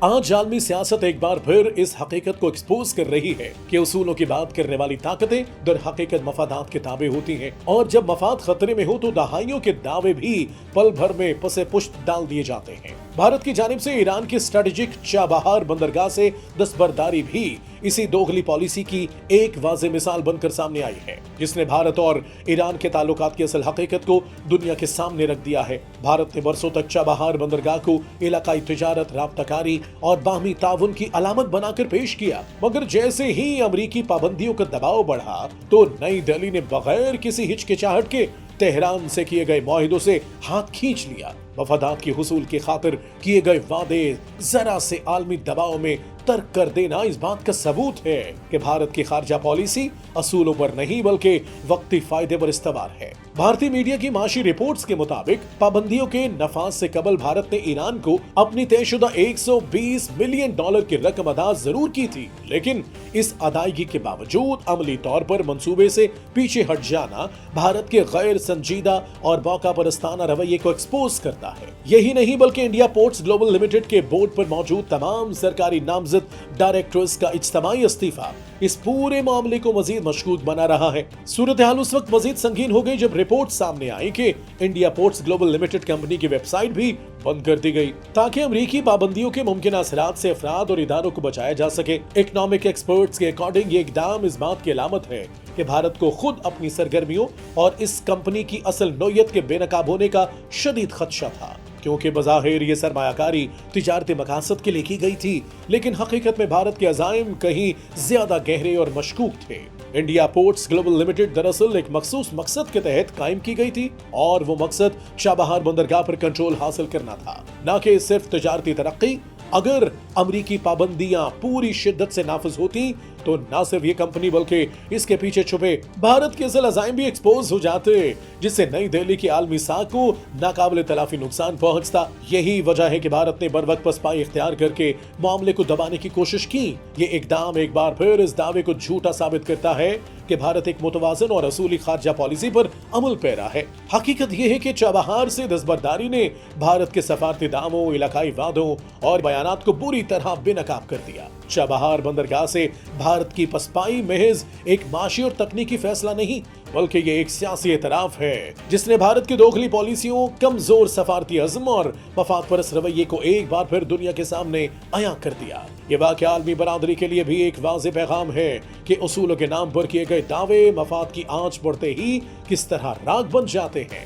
آج عالمی سیاست ایک بار پھر اس حقیقت کو ایکسپوز کر رہی ہے کہ اصولوں کی بات کرنے والی طاقتیں در حقیقت مفادات کے تابع ہوتی ہیں، اور جب مفاد خطرے میں ہو تو دہائیوں کے دعوے بھی پل بھر میں پس پشت ڈال دیے جاتے ہیں۔ بھارت کی جانب سے ایران کی اسٹریٹجک چابہار بندرگاہ سے دستبرداری بھی اسی دوغلی پالیسی کی ایک واضح مثال بن کر سامنے آئی ہے، جس نے بھارت اور ایران کے تعلقات کی اصل حقیقت کو دنیا کے سامنے رکھ دیا ہے۔ بھارت نے برسوں تک چابہار بندرگاہ کو علاقائی تجارت، رابطہ کاری اور باہمی تعاون کی علامت بنا کر پیش کیا، مگر جیسے ہی امریکی پابندیوں کا دباؤ بڑھا تو نئی دہلی نے بغیر کسی ہچکچاہٹ کے تہران سے کیے گئے معاہدوں سے ہاتھ کھینچ لیا۔ مفادات کے حصول کی خاطر کیے گئے وعدے ذرا سے عالمی دباؤ میں ترک کر دینا اس بات کا ثبوت ہے کہ بھارت کی خارجہ پالیسی اصولوں پر نہیں بلکہ وقتی فائدے پر استوار ہے۔ بھارتی میڈیا کی معاشی رپورٹس کے مطابق پابندیوں کے نفاذ سے قبل بھارت نے ایران کو اپنی طے شدہ $120 ملین کی رقم ادا ضرور کی تھی، لیکن اس ادائیگی کے باوجود عملی طور پر منصوبے سے پیچھے ہٹ جانا بھارت کے غیر سنجیدہ اور موقع پرستانہ رویے کو ایکسپوز کرتا ہے۔ یہی نہیں بلکہ انڈیا پورٹس گلوبل لمیٹڈ کے بورڈ پر موجود تمام سرکاری نامزد ڈائریکٹرز کا اجتماعی استعفیٰ اس پورے معاملے کو مزید مشکوک بنا رہا ہے۔ صورتحال اس وقت مزید سنگین ہو گئی جب رپورٹ سامنے آئی کہ India ports global limited company کی ویب سائٹ بھی بند کر دی گئی تاکہ امریکی پابندیوں کے ممکنہ اثرات سے افراد اور اداروں کو بچایا جا سکے۔ اکنامک ایکسپرٹس کے اکارڈنگ یہ اقدام اس بات کی علامت ہے کہ بھارت کو خود اپنی سرگرمیوں اور اس کمپنی کی اصل نوعیت کے بے نقاب ہونے کا شدید خدشہ تھا، کیونکہ بظاہر یہ سرمایہ کاری تجارتی مقاصد کے لیے کی گئی تھی، لیکن حقیقت میں بھارت کے عزائم کہیں زیادہ گہرے اور مشکوک تھے۔ انڈیا پورٹس گلوبل لمیٹڈ دراصل ایک مخصوص مقصد کے تحت قائم کی گئی تھی، اور وہ مقصد چابہار بندرگاہ پر کنٹرول حاصل کرنا تھا، نہ کہ صرف تجارتی ترقی۔ اگر امریکی پابندیاں پوری شدت سے نافذ ہوتی تو نہ صرف یہ کمپنی بلکہ اس کے پیچھے چھپے بھارت کے اصل عزائم بھی ایکسپوز ہو جاتے، جس سے نئی دہلی کی عالمی ساکھ کو ناقابل تلافی نقصان پہنچتا۔ یہی وجہ ہے کہ بھارت نے بروقت پسپائی اختیار کر کے معاملے کو دبانے کی کوشش کی۔ یہ اقدام ایک بار پھر اس دعوے کو جھوٹا ثابت کرتا ہے کہ بھارت ایک متوازن اور اصولی خارجہ پالیسی پر عمل پیرا ہے۔ حقیقت یہ ہے کہ چابہار سے دستبرداری نے بھارت کے سفارتی داموں، علاقائی وعدوں اور بیانات کو بری طرح بے نقاب کر دیا۔ چابہار بندرگاہ سے بھارت کی پسپائی محض ایک معاشی اور تکنیکی فیصلہ نہیں بلکہ یہ ایک سیاسی اعتراف ہے جس نے بھارت کی دوغلی پالیسیوں، کمزور سفارتی عزم اور مفاد پرست رویے کو ایک بار پھر دنیا کے سامنے عیاں کر دیا۔ یہ واقعہ عالمی برادری کے لیے بھی ایک واضح پیغام ہے کہ اصولوں کے نام پر کیے گئے دعوے مفاد کی آنچ پڑتے ہی کس طرح راگ بن جاتے ہیں۔